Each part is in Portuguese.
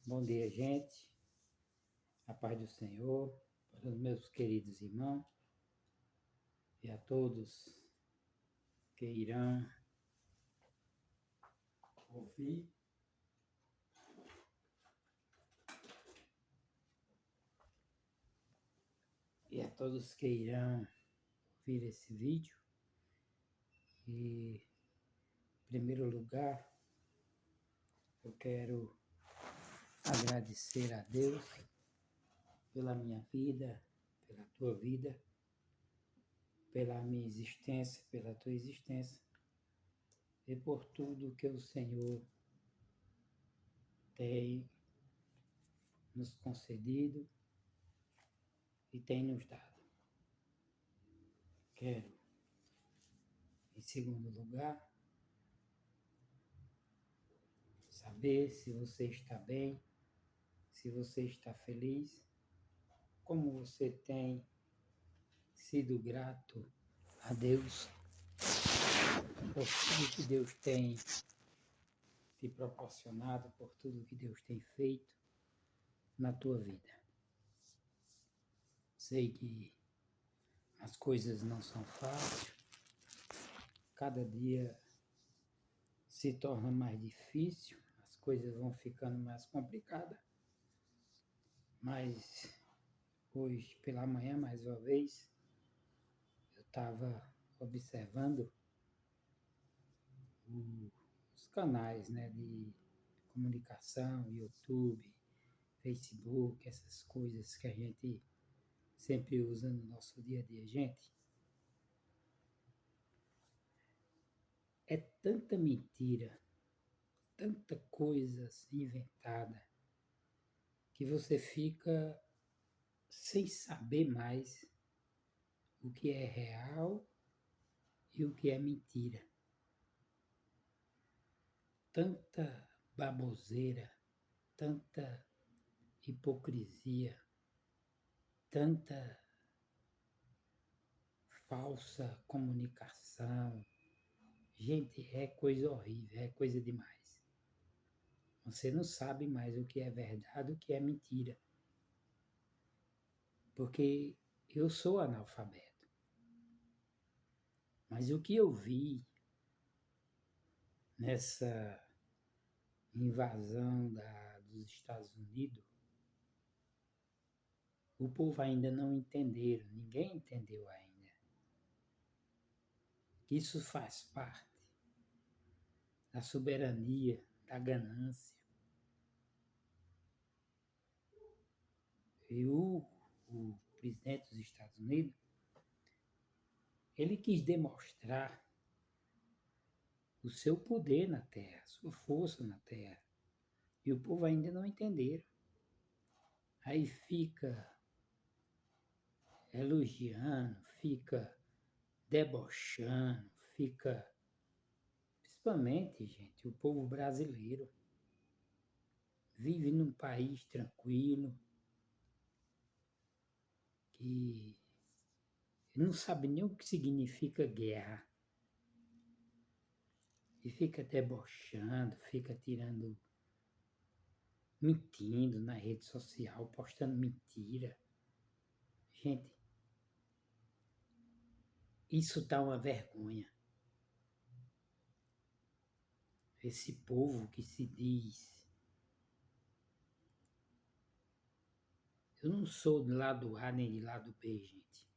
Bom dia, gente. A paz do Senhor, para os meus queridos irmãos e a todos que irão ouvir. E a todos que irão ouvir esse vídeo. E, em primeiro lugar, eu quero agradecer a Deus pela minha vida, pela tua vida, pela minha existência, pela tua existência e por tudo que o Senhor tem nos concedido e tem nos dado. Quero, em segundo lugar, saber se você está bem, se você está feliz, como você tem sido grato a Deus por tudo que Deus tem te proporcionado, por tudo que Deus tem feito na tua vida. Sei que as coisas não são fáceis, cada dia se torna mais difícil, as coisas vão ficando mais complicadas, mas hoje pela manhã, mais uma vez, eu estava observando os canais, né, de comunicação, YouTube, Facebook, essas coisas que a gente sempre usa no nosso dia a dia. Gente, é tanta mentira, tanta coisa inventada, que você fica sem saber mais o que é real e o que é mentira. Tanta baboseira, tanta hipocrisia, tanta falsa comunicação. Gente, é coisa horrível, é coisa demais. Você não sabe mais o que é verdade, o que é mentira. Porque eu sou analfabeto. Mas o que eu vi nessa invasão dos Estados Unidos, o povo ainda não entenderam, ninguém entendeu ainda. Isso faz parte da soberania, da ganância. E o presidente dos Estados Unidos, ele quis demonstrar o seu poder na terra, a sua força na terra. E o povo ainda não entenderam. Aí fica elogiando, fica debochando, fica... Principalmente, gente, o povo brasileiro vive num país tranquilo, que não sabe nem o que significa guerra. E fica debochando, fica tirando, mentindo na rede social, postando mentira. Gente, isso dá uma vergonha. Esse povo que se diz... Eu não sou do lado A nem do lado B, gente.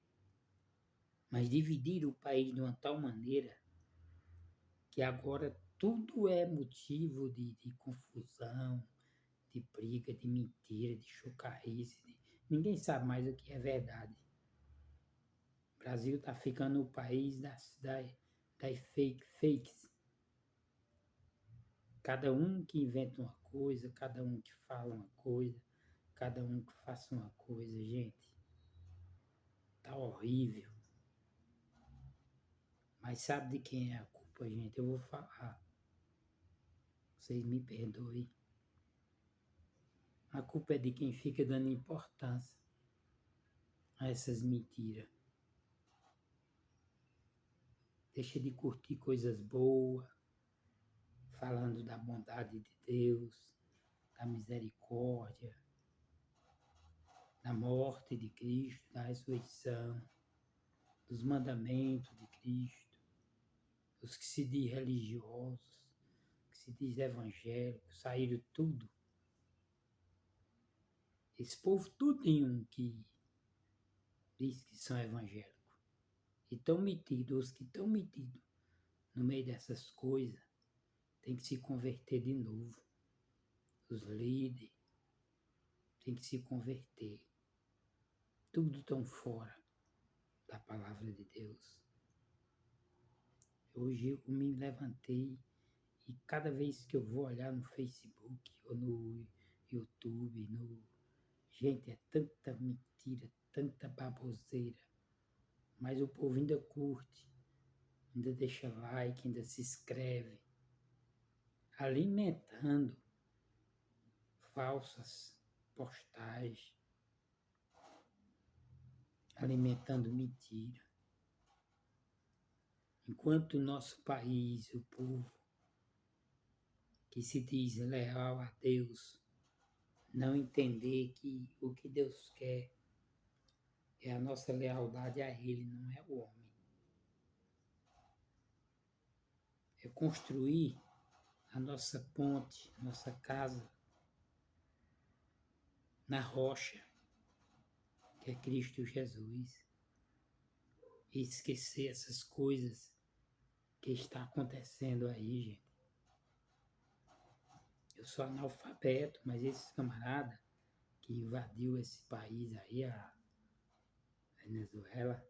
Mas dividir o país de uma tal maneira que agora tudo é motivo de confusão, de briga, de mentira, de chocarrice. Ninguém sabe mais o que é verdade. O Brasil está ficando o país das fakes. Cada um que inventa uma coisa, cada um que fala uma coisa, cada um que faça uma coisa, gente. Tá horrível. Mas sabe de quem é a culpa, gente? Eu vou falar. Vocês me perdoem. A culpa é de quem fica dando importância a essas mentiras. Deixa de curtir coisas boas, falando da bondade de Deus, da misericórdia, da morte de Cristo, da ressurreição, dos mandamentos de Cristo, os que se diz religiosos, que se diz evangélicos, saíram tudo. Esse povo tudinho que diz que são evangélicos. E estão metidos, os que estão metidos no meio dessas coisas, tem que se converter de novo. Os líderes têm que se converter. Tudo tão fora da palavra de Deus. Hoje eu me levantei e cada vez que eu vou olhar no Facebook ou no YouTube, gente, é tanta mentira, tanta baboseira. Mas o povo ainda curte, ainda deixa like, ainda se inscreve, alimentando falsas postagens, alimentando mentira. Enquanto o nosso país, o povo que se diz leal a Deus, não entender que o que Deus quer é a nossa lealdade a Ele, não é o homem. É construir a nossa ponte, nossa casa, na rocha, que é Cristo Jesus. E esquecer essas coisas que está acontecendo aí, gente. Eu sou analfabeto, mas esse camarada que invadiu esse país aí, a Venezuela,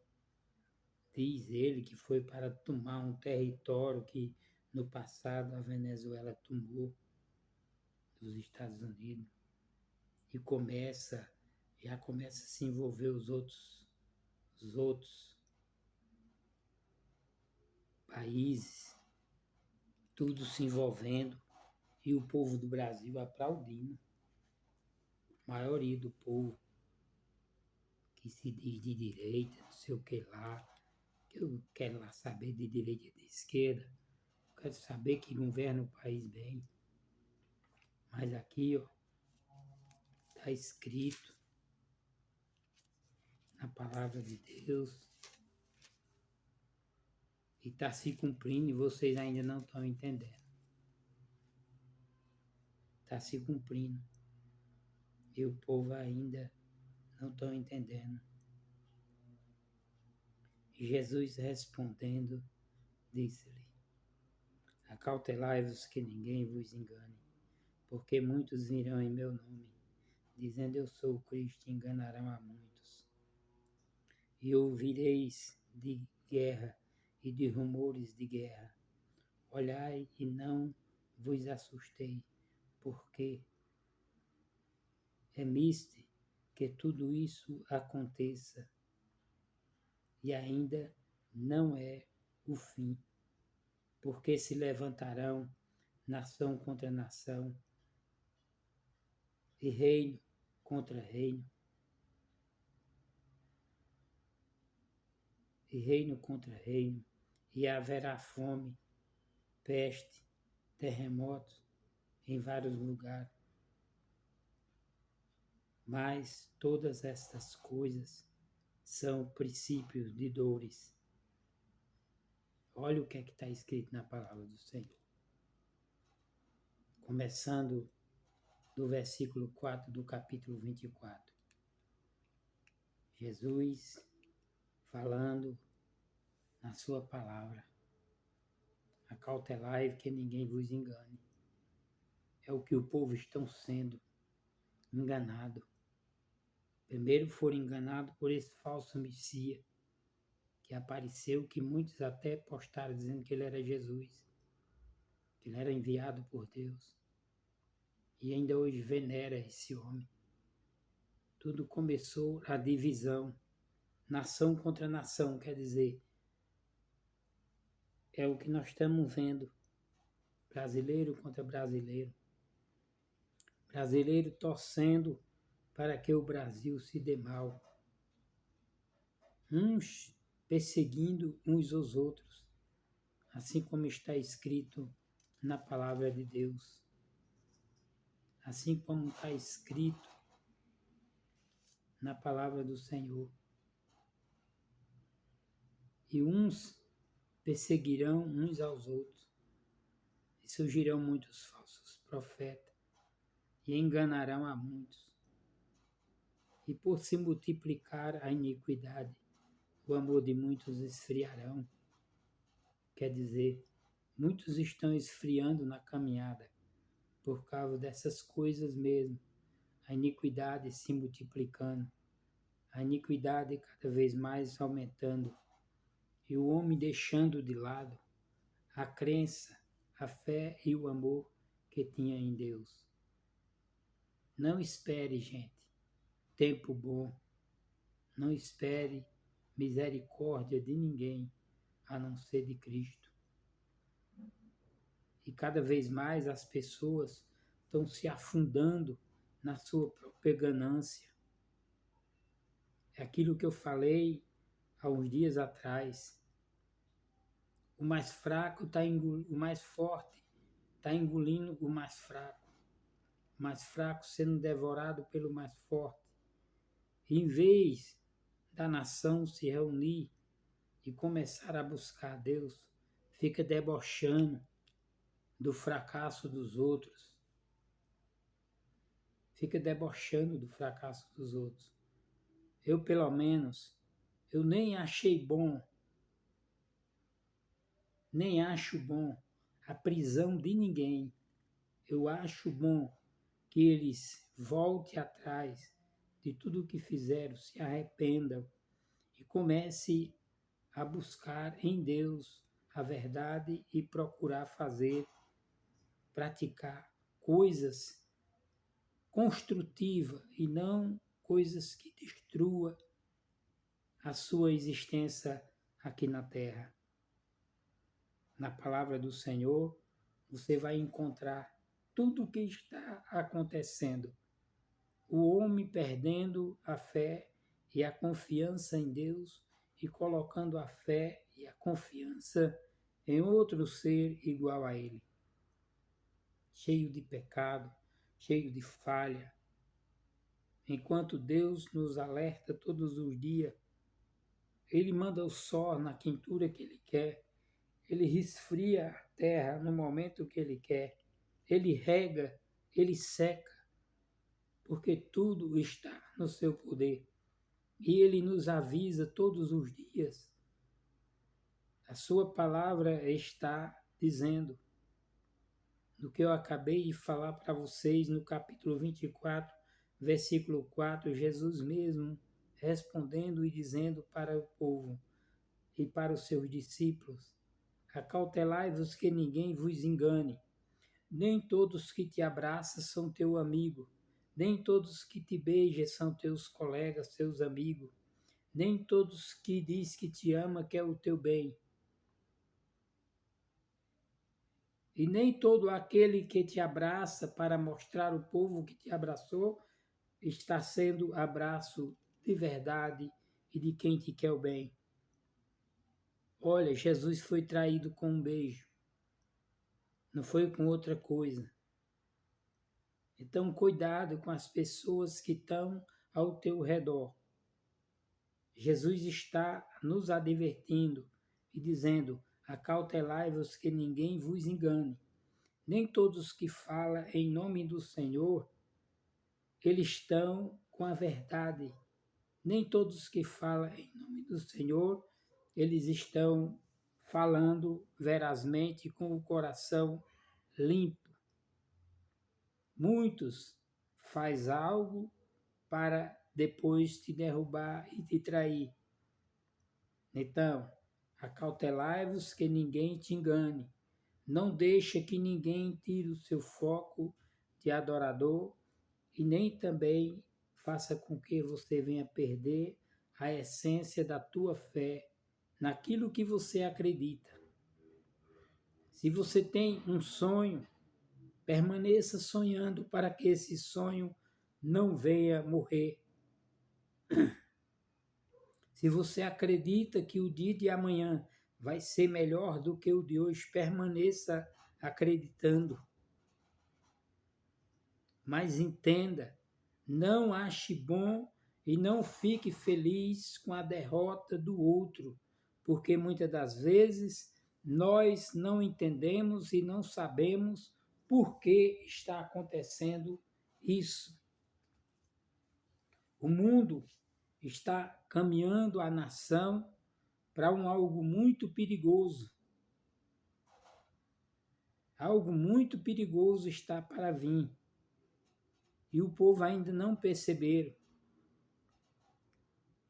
diz ele que foi para tomar um território que no passado a Venezuela tomou dos Estados Unidos e já começa a se envolver os outros países, tudo se envolvendo e o povo do Brasil aplaudindo. A maioria do povo que se diz de direita, não sei o que lá, que eu quero lá saber de direita e de esquerda, eu quero saber que governa o país bem. Mas aqui, ó, está escrito na palavra de Deus e está se cumprindo e vocês ainda não estão entendendo. Está se cumprindo e o povo ainda não está entendendo. E Jesus respondendo, disse-lhe: acautelai-vos que ninguém vos engane, porque muitos virão em meu nome, dizendo eu sou o Cristo, e enganarão a muitos. E ouvireis de guerra e de rumores de guerra. Olhai e não vos assustei, porque é mister que tudo isso aconteça, e ainda não é o fim, porque se levantarão nação contra nação, e reino contra reino, e reino contra reino, e haverá fome, peste, terremotos em vários lugares. Mas todas estas coisas são princípios de dores. Olha o que é que está escrito na palavra do Senhor. Começando do versículo 4 do capítulo 24. Jesus falando na sua palavra. Acautelai que ninguém vos engane. É o que o povo estão sendo enganado. Primeiro foram enganados por esse falso Messias que apareceu, que muitos até postaram dizendo que ele era Jesus, que ele era enviado por Deus. E ainda hoje venera esse homem. Tudo começou a divisão, nação contra nação, quer dizer, é o que nós estamos vendo, brasileiro contra brasileiro. Brasileiro torcendo para que o Brasil se dê mal. Uns perseguindo uns aos outros, assim como está escrito na palavra de Deus. assim como está escrito na palavra do Senhor. E uns perseguirão uns aos outros, e surgirão muitos falsos profetas, e enganarão a muitos. E por se multiplicar a iniquidade, o amor de muitos esfriarão. Quer dizer, muitos estão esfriando na caminhada, por causa dessas coisas mesmo, a iniquidade se multiplicando, a iniquidade cada vez mais aumentando, e o homem deixando de lado a crença, a fé e o amor que tinha em Deus. Não espere, gente, tempo bom. Não espere misericórdia de ninguém, a não ser de Cristo. E cada vez mais as pessoas estão se afundando na sua própria ganância. É aquilo que eu falei há uns dias atrás. O mais fraco o mais forte está engolindo o mais fraco. O mais fraco sendo devorado pelo mais forte. E em vez da nação se reunir e começar a buscar a Deus, fica debochando do fracasso dos outros. Fica debochando do fracasso dos outros. Eu, pelo menos, eu nem achei bom, nem acho bom a prisão de ninguém. Eu acho bom que eles voltem atrás de tudo o que fizeram, se arrependam e comece a buscar em Deus a verdade e procurar praticar coisas construtivas e não coisas que destruam a sua existência aqui na terra. Na palavra do Senhor, você vai encontrar tudo o que está acontecendo. O homem perdendo a fé e a confiança em Deus e colocando a fé e a confiança em outro ser igual a ele. Cheio de pecado, cheio de falha. Enquanto Deus nos alerta todos os dias, Ele manda o sol na quintura que Ele quer, Ele resfria a terra no momento que Ele quer, Ele rega, Ele seca, porque tudo está no seu poder. E Ele nos avisa todos os dias. A sua palavra está dizendo, do que eu acabei de falar para vocês no capítulo 24, versículo 4, Jesus mesmo respondendo e dizendo para o povo e para os seus discípulos: acautelai-vos que ninguém vos engane. Nem todos que te abraçam são teu amigo, nem todos que te beijam são teus colegas, teus amigos, nem todos que diz que te ama quer o teu bem. E nem todo aquele que te abraça para mostrar ao povo que te abraçou está sendo abraço de verdade e de quem te quer o bem. Olha, Jesus foi traído com um beijo, não foi com outra coisa. Então, cuidado com as pessoas que estão ao teu redor. Jesus está nos advertindo e dizendo: acautelai-vos que ninguém vos engane. Nem todos que falam em nome do Senhor, eles estão com a verdade. Nem todos que falam em nome do Senhor, eles estão falando verazmente com o coração limpo. Muitos faz algo para depois te derrubar e te trair. Então, acautelai-vos que ninguém te engane. Não deixa que ninguém tire o seu foco de adorador e nem também faça com que você venha perder a essência da tua fé naquilo que você acredita. Se você tem um sonho, permaneça sonhando para que esse sonho não venha morrer. Se você acredita que o dia de amanhã vai ser melhor do que o de hoje, permaneça acreditando. Mas entenda, não ache bom e não fique feliz com a derrota do outro, porque muitas das vezes nós não entendemos e não sabemos por que está acontecendo isso. O mundo está caminhando a nação para algo muito perigoso. Algo muito perigoso está para vir. E o povo ainda não perceberam.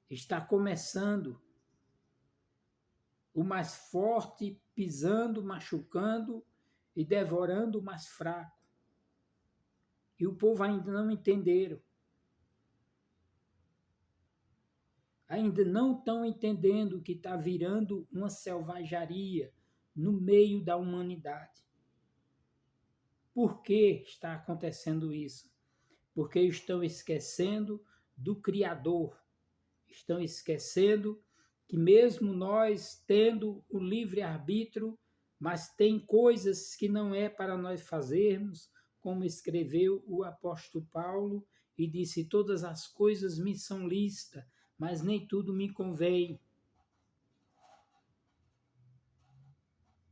Está começando o mais forte pisando, machucando e devorando o mais fraco. E o povo ainda não entenderam. Ainda não estão entendendo que está virando uma selvageria no meio da humanidade. Por que está acontecendo isso? Porque estão esquecendo do Criador. Estão esquecendo que mesmo nós tendo o livre-arbítrio, mas tem coisas que não é para nós fazermos, como escreveu o apóstolo Paulo, e disse, todas as coisas me são lícitas, mas nem tudo me convém.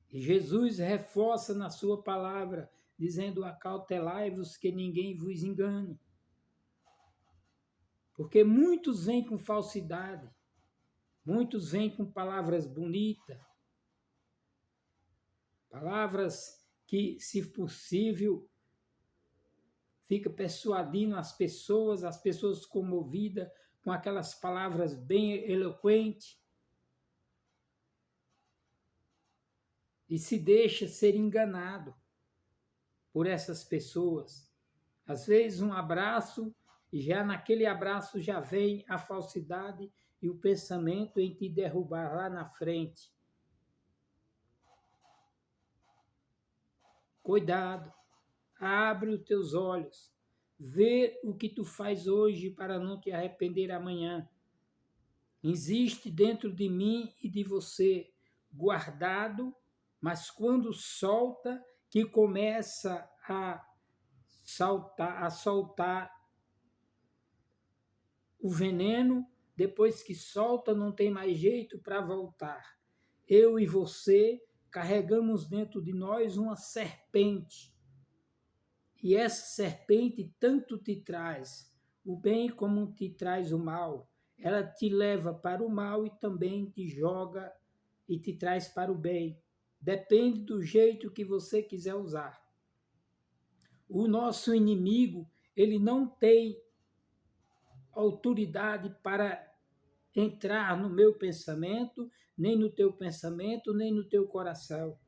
E Jesus reforça na sua palavra, dizendo, acautelai-vos que ninguém vos engane. Porque muitos vêm com falsidade, muitos vêm com palavras bonitas, palavras que, se possível, fica persuadindo as pessoas comovidas com aquelas palavras bem eloquentes, e se deixa ser enganado por essas pessoas. Às vezes um abraço, e já naquele abraço já vem a falsidade e o pensamento em te derrubar lá na frente. Cuidado, abre os teus olhos, vê o que tu faz hoje para não te arrepender amanhã. Existe dentro de mim e de você, guardado, mas quando solta, que começa a soltar o veneno, depois que solta, não tem mais jeito para voltar. Eu e você carregamos dentro de nós uma serpente. E essa serpente tanto te traz o bem como te traz o mal. Ela te leva para o mal e também te joga e te traz para o bem. Depende do jeito que você quiser usar. O nosso inimigo, ele não tem autoridade para entrar no meu pensamento, nem no teu pensamento, nem no teu coração.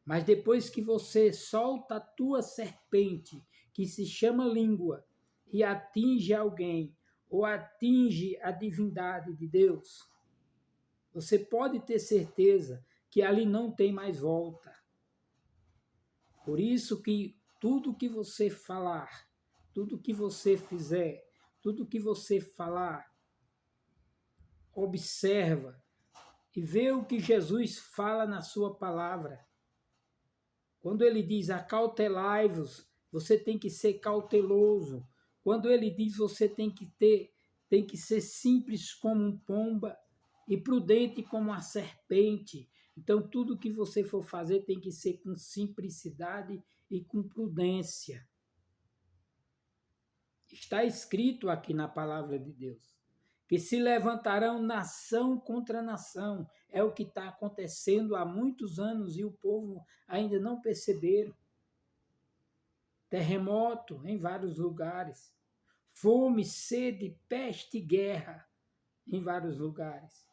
Mas depois que você solta a tua serpente, que se chama língua, e atinge alguém, ou atinge a divindade de Deus, você pode ter certeza que ali não tem mais volta. Por isso que tudo que você falar, tudo que você fizer, tudo que você falar, observa e vê o que Jesus fala na sua palavra. Quando ele diz acautelai-vos, você tem que ser cauteloso. Quando ele diz você tem que ser simples como um pomba e prudente como a serpente. Então tudo que você for fazer tem que ser com simplicidade e com prudência. Está escrito aqui na palavra de Deus que se levantarão nação contra nação. É o que está acontecendo há muitos anos e o povo ainda não perceberam. Terremoto em vários lugares. Fome, sede, peste e guerra em vários lugares.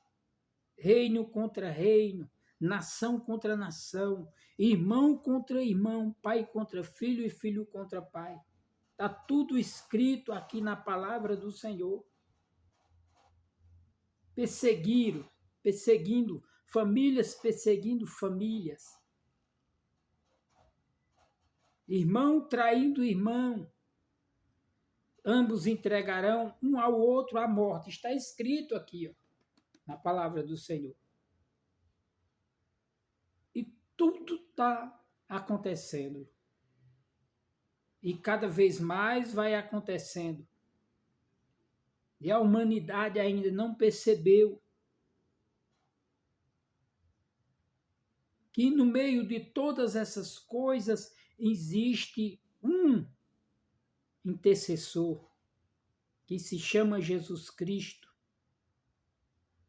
Reino contra reino, nação contra nação, irmão contra irmão, pai contra filho e filho contra pai. Está tudo escrito aqui na palavra do Senhor. Perseguindo famílias, perseguindo famílias. Irmão traindo irmão. Ambos entregarão um ao outro a morte. Está escrito aqui, ó, na palavra do Senhor. E tudo está acontecendo. E cada vez mais vai acontecendo. E a humanidade ainda não percebeu que no meio de todas essas coisas existe um intercessor que se chama Jesus Cristo.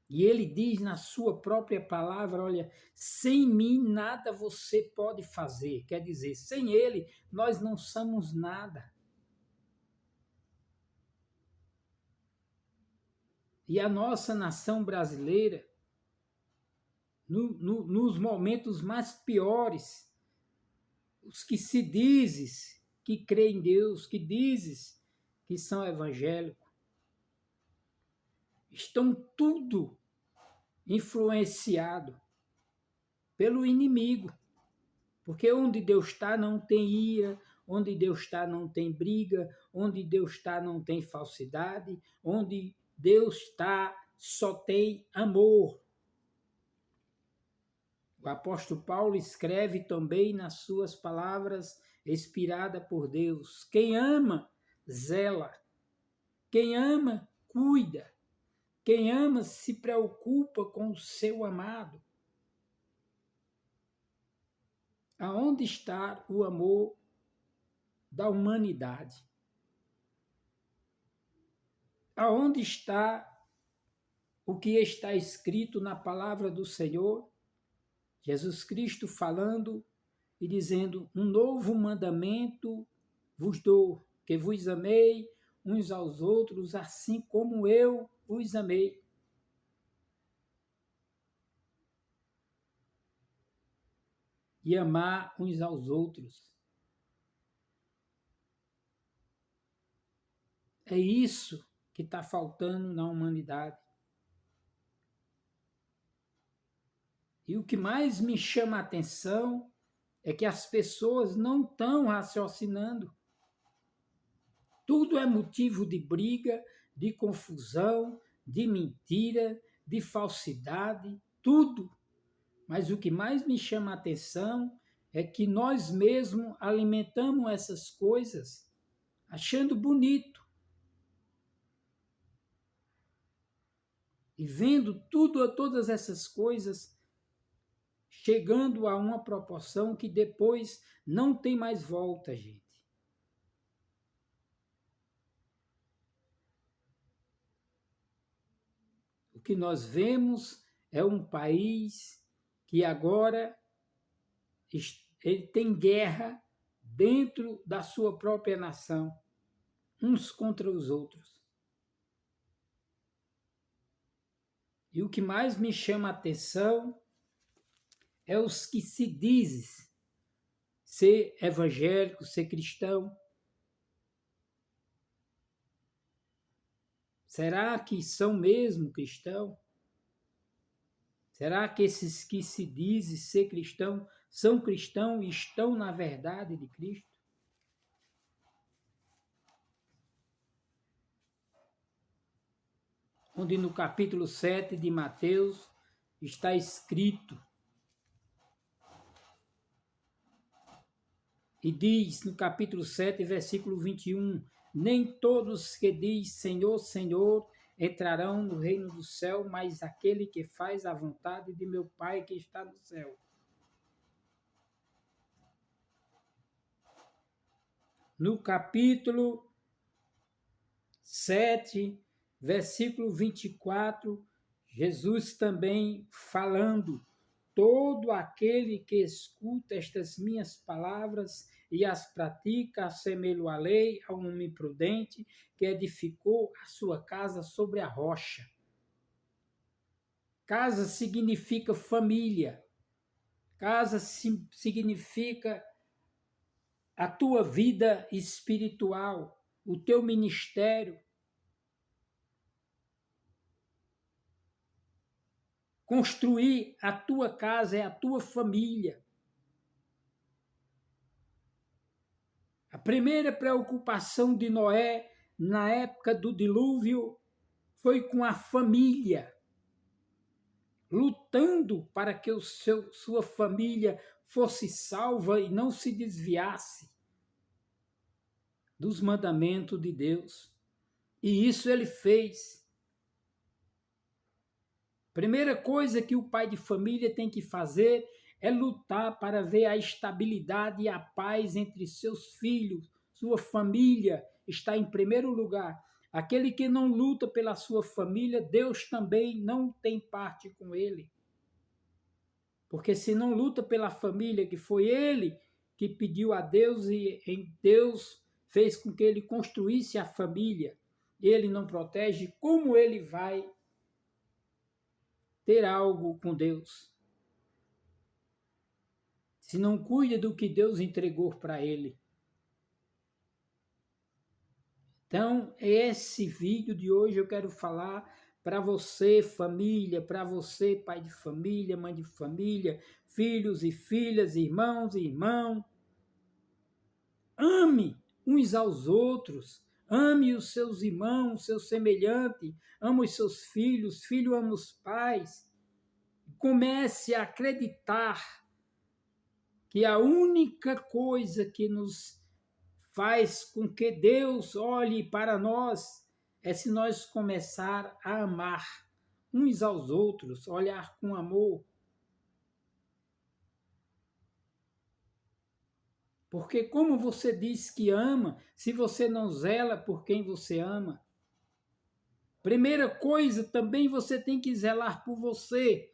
E ele diz na sua própria palavra, olha, sem mim nada você pode fazer. Quer dizer, sem ele nós não somos nada. E a nossa nação brasileira, nos momentos mais piores, os que se dizes que creem em Deus, que dizes que são evangélicos, estão tudo influenciado pelo inimigo. Porque onde Deus está não tem ira, onde Deus está não tem briga, onde Deus está não tem falsidade, onde Deus está só tem amor. O apóstolo Paulo escreve também nas suas palavras, inspirada por Deus: quem ama, zela. Quem ama, cuida. Quem ama, se preocupa com o seu amado. Aonde está o amor da humanidade? Aonde está o que está escrito na palavra do Senhor? Jesus Cristo falando e dizendo: um novo mandamento vos dou, que vos amei uns aos outros, assim como eu os amei. E amar uns aos outros. É isso que está faltando na humanidade. E o que mais me chama a atenção é que as pessoas não estão raciocinando. Tudo é motivo de briga, de confusão, de mentira, de falsidade, tudo. Mas o que mais me chama a atenção é que nós mesmos alimentamos essas coisas achando bonito. E vendo todas essas coisas chegando a uma proporção que depois não tem mais volta, gente. O que nós vemos é um país que agora ele tem guerra dentro da sua própria nação, uns contra os outros. E o que mais me chama a atenção é os que se dizem ser evangélico, ser cristão. Será que são mesmo cristãos? Será que esses que se dizem ser cristão são cristãos e estão na verdade de Cristo? Onde no capítulo 7 de Mateus está escrito, e diz no capítulo 7, versículo 21, nem todos que diz Senhor, Senhor, entrarão no reino do céu, mas aquele que faz a vontade de meu Pai que está no céu. No capítulo 7, versículo 24, Jesus também falando, todo aquele que escuta estas minhas palavras e as pratica, assemelho à lei, ao homem prudente, que edificou a sua casa sobre a rocha. Casa significa família. Casa significa a tua vida espiritual, o teu ministério. Construir a tua casa é a tua família. A primeira preocupação de Noé na época do dilúvio foi com a família, lutando para que sua família fosse salva e não se desviasse. dos mandamentos de Deus. E isso ele fez. Primeira coisa que o pai de família tem que fazer é lutar para ver a estabilidade e a paz entre seus filhos, sua família está em primeiro lugar. Aquele que não luta pela sua família, Deus também não tem parte com ele. Porque se não luta pela família, que foi ele que pediu a Deus e em Deus fez com que ele construísse a família, ele não protege, como ele vai ter algo com Deus? Se não cuida do que Deus entregou para ele. Então, esse vídeo de hoje eu quero falar para você, família, para você, pai de família, mãe de família, filhos e filhas, irmãos e irmãos. Ame uns aos outros, ame os seus irmãos, seus semelhantes, ame os seus filhos, filho ama os pais. Comece a acreditar que a única coisa que nos faz com que Deus olhe para nós é se nós começar a amar uns aos outros, olhar com amor. Porque como você diz que ama, se você não zela por quem você ama? Primeira coisa, também você tem que zelar por você.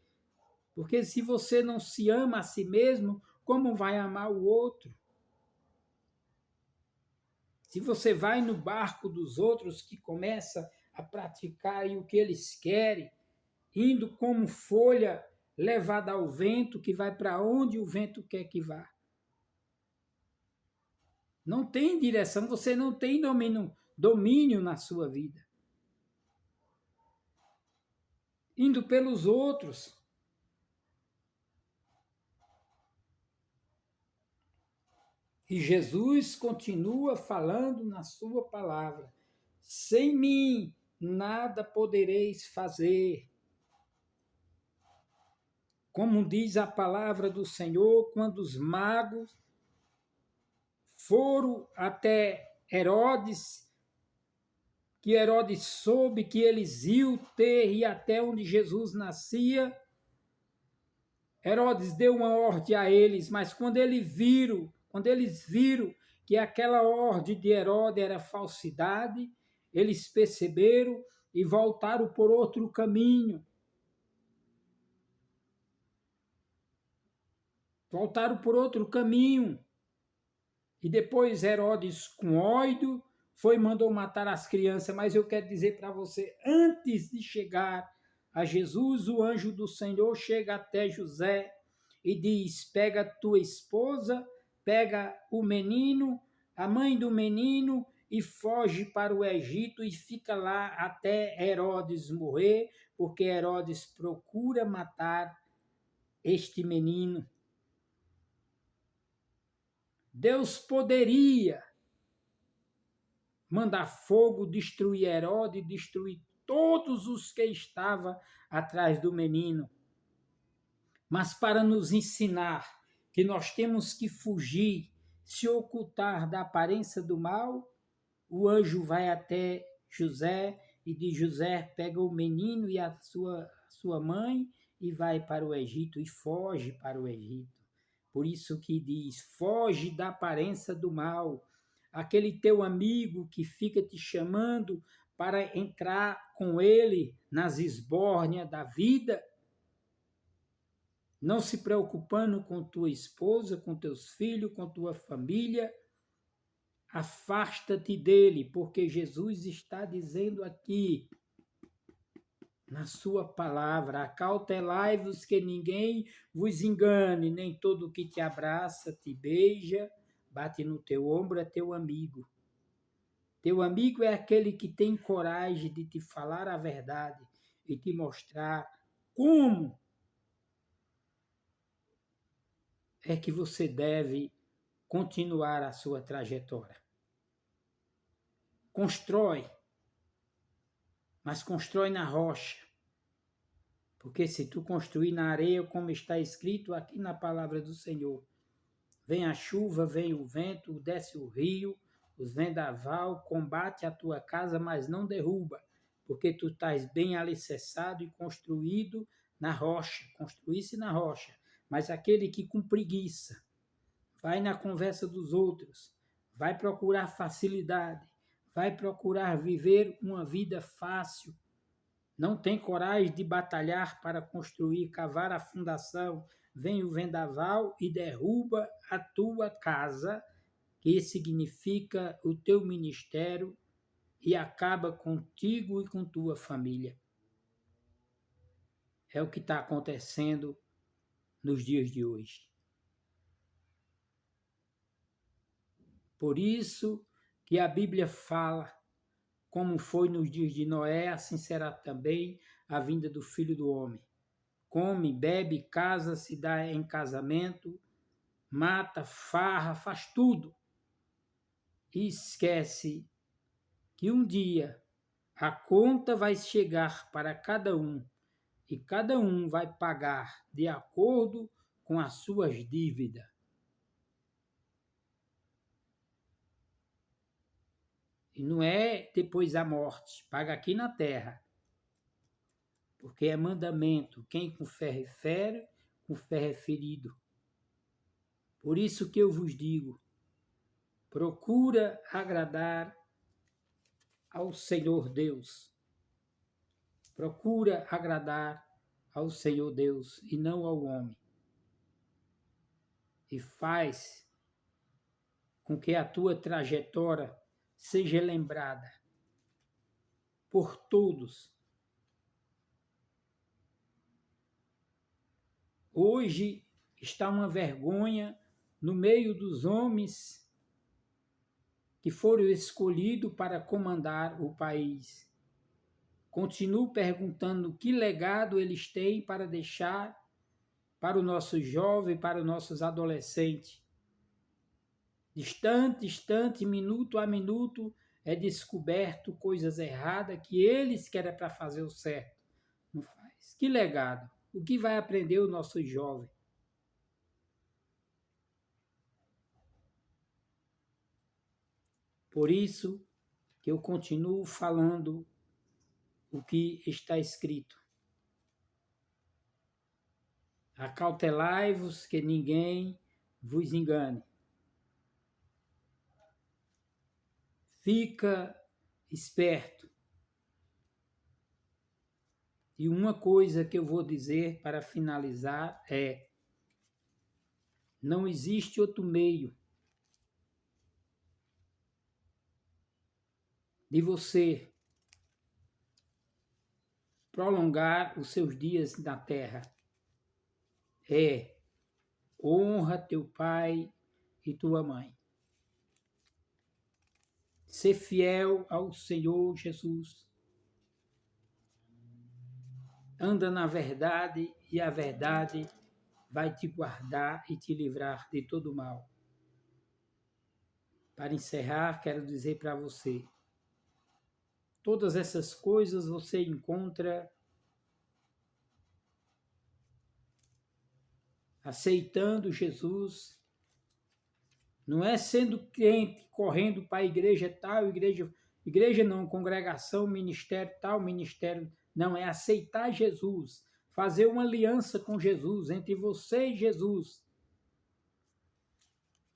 Porque se você não se ama a si mesmo, como vai amar o outro? Se você vai no barco dos outros que começa a praticar o que eles querem, indo como folha levada ao vento, que vai para onde o vento quer que vá. Não tem direção, você não tem domínio na sua vida. Indo pelos outros. E Jesus continua falando na sua palavra: sem mim nada podereis fazer. Como diz a palavra do Senhor, quando os magos foram até Herodes, que Herodes soube que eles iam ter e até onde Jesus nascia, Herodes deu uma ordem a eles, mas quando eles viram que aquela ordem de Herodes era falsidade, eles perceberam e voltaram por outro caminho. Voltaram por outro caminho. E depois Herodes, com ódio, mandou matar as crianças. Mas eu quero dizer para você, antes de chegar a Jesus, o anjo do Senhor chega até José e diz: pega tua esposa, pega o menino, a mãe do menino, e foge para o Egito e fica lá até Herodes morrer, porque Herodes procura matar este menino. Deus poderia mandar fogo, destruir Herodes, destruir todos os que estavam atrás do menino. Mas para nos ensinar que nós temos que fugir, se ocultar da aparência do mal, o anjo vai até José e diz: José, pega o menino e a sua mãe e vai para o Egito, e foge para o Egito. Por isso que diz: foge da aparência do mal. Aquele teu amigo que fica te chamando para entrar com ele nas esbórnias da vida, não se preocupando com tua esposa, com teus filhos, com tua família, afasta-te dele, porque Jesus está dizendo aqui, na sua palavra: acautelai-vos que ninguém vos engane, nem todo que te abraça, te beija, bate no teu ombro é teu amigo. Teu amigo é aquele que tem coragem de te falar a verdade e te mostrar como é que você deve continuar a sua trajetória. Constrói, mas constrói na rocha. Porque se tu construir na areia, como está escrito aqui na palavra do Senhor, vem a chuva, vem o vento, desce o rio, Os vendaval combate a tua casa, mas não derruba, porque tu estás bem alicerçado e construído na rocha, construísse na rocha. Mas aquele que com preguiça vai na conversa dos outros, vai procurar facilidade, vai procurar viver uma vida fácil, não tem coragem de batalhar para construir, cavar a fundação, vem o vendaval e derruba a tua casa, que significa o teu ministério, e acaba contigo e com tua família. É o que está acontecendo nos dias de hoje. Por isso que a Bíblia fala, como foi nos dias de Noé, assim será também a vinda do Filho do Homem. Come, bebe, casa, se dá em casamento, mata, farra, faz tudo. E esquece que um dia a conta vai chegar para cada um e cada um vai pagar de acordo com as suas dívidas. E não é depois da morte, paga aqui na terra. Porque é mandamento, quem com ferro fere, com ferro é ferido. Por isso que eu vos digo, procura agradar ao Senhor Deus. Procura agradar ao Senhor Deus e não ao homem. E faz com que a tua trajetória seja lembrada por todos. Hoje está uma vergonha no meio dos homens que foram escolhidos para comandar o país. Continuo perguntando que legado eles têm para deixar para o nosso jovem, para os nossos adolescentes. Instante, minuto a minuto, é descoberto coisas erradas que eles querem para fazer o certo. Não faz. Que legado? O que vai aprender o nosso jovem? Por isso que eu continuo falando o que está escrito. Acautelai-vos que ninguém vos engane. Fica esperto. E uma coisa que eu vou dizer para finalizar é: não existe outro meio de você prolongar os seus dias na terra. É: honra teu pai e tua mãe. Ser fiel ao Senhor Jesus. Anda na verdade e a verdade vai te guardar e te livrar de todo mal. Para encerrar, quero dizer para você, todas essas coisas você encontra aceitando Jesus. Não é sendo crente, correndo para a igreja tal, igreja não, congregação, ministério tal, ministério. Não, é aceitar Jesus, fazer uma aliança com Jesus, entre você e Jesus.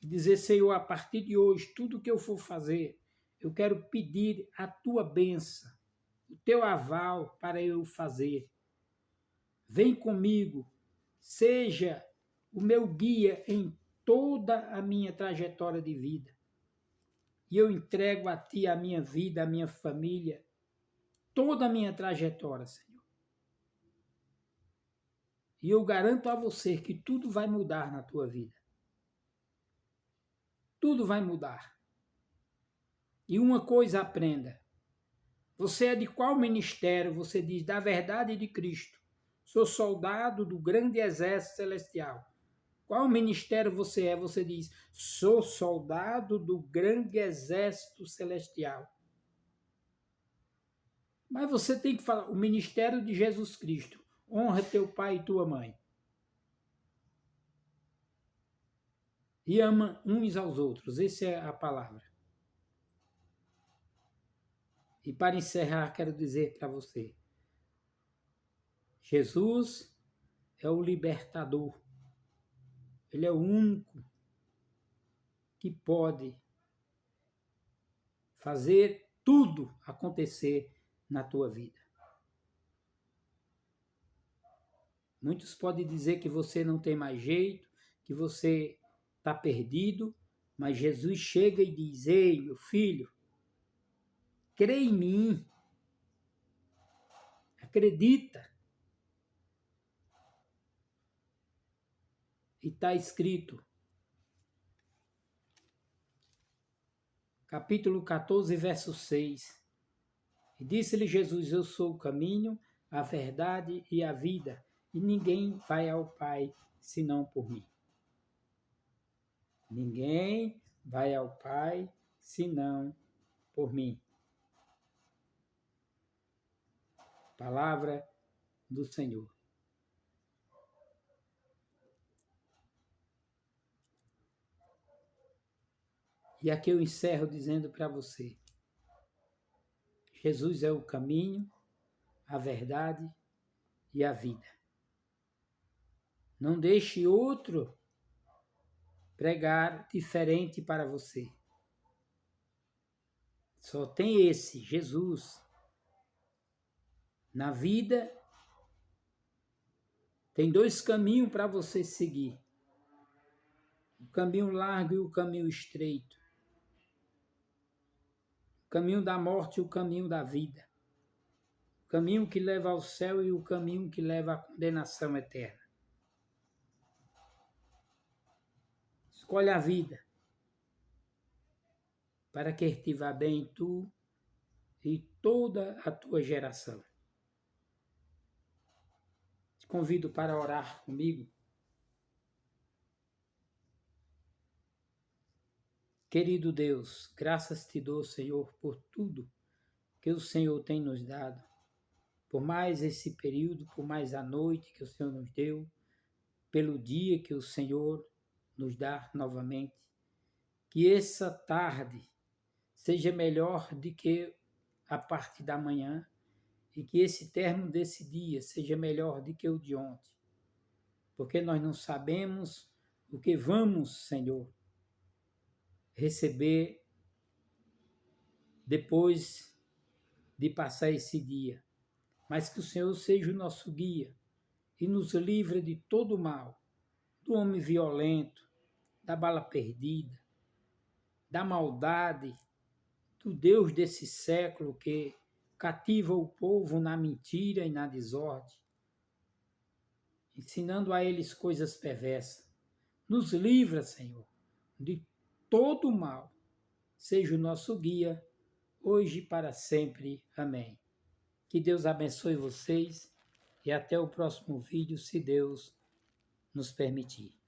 Dizer, Senhor, a partir de hoje, tudo que eu for fazer, eu quero pedir a tua bênção, o teu aval para eu fazer. Vem comigo, seja o meu guia em toda a minha trajetória de vida. E eu entrego a ti a minha vida, a minha família, toda a minha trajetória, Senhor. E eu garanto a você que tudo vai mudar na tua vida. Tudo vai mudar. E uma coisa aprenda. Você é de qual ministério? Você diz, da verdade de Cristo. Sou soldado do grande exército celestial. Qual ministério você é? Você diz, sou soldado do grande exército celestial. Mas você tem que falar, o ministério de Jesus Cristo. Honra teu pai e tua mãe. E ama uns aos outros. Essa é a palavra. E para encerrar, quero dizer para você, Jesus é o libertador. Ele é o único que pode fazer tudo acontecer na tua vida. Muitos podem dizer que você não tem mais jeito, que você está perdido, mas Jesus chega e diz: ei, meu filho, crê em mim, acredita. E está escrito, capítulo 14, verso 6. E disse-lhe Jesus: eu sou o caminho, a verdade e a vida, e ninguém vai ao Pai senão por mim. Ninguém vai ao Pai senão por mim. Palavra do Senhor. E aqui eu encerro dizendo para você: Jesus é o caminho, a verdade e a vida. Não deixe outro pregar diferente para você. Só tem esse, Jesus. Na vida, tem dois caminhos para você seguir. O caminho largo e o caminho estreito. O caminho da morte e o caminho da vida. O caminho que leva ao céu e o caminho que leva à condenação eterna. Escolhe a vida, para que te vá bem tu e toda a tua geração. Te convido para orar comigo. Querido Deus, graças te dou, Senhor, por tudo que o Senhor tem nos dado, por mais esse período, por mais a noite que o Senhor nos deu, pelo dia que o Senhor nos dá novamente. Que essa tarde seja melhor do que a parte da manhã e que esse término desse dia seja melhor do que o de ontem, porque nós não sabemos o que vamos, Senhor, receber depois de passar esse dia, mas que o Senhor seja o nosso guia e nos livre de todo o mal, do homem violento, da bala perdida, da maldade, do Deus desse século que cativa o povo na mentira e na desordem, ensinando a eles coisas perversas. Nos livra, Senhor, de todo o mal. Seja o nosso guia, hoje e para sempre. Amém. Que Deus abençoe vocês e até o próximo vídeo, se Deus nos permitir.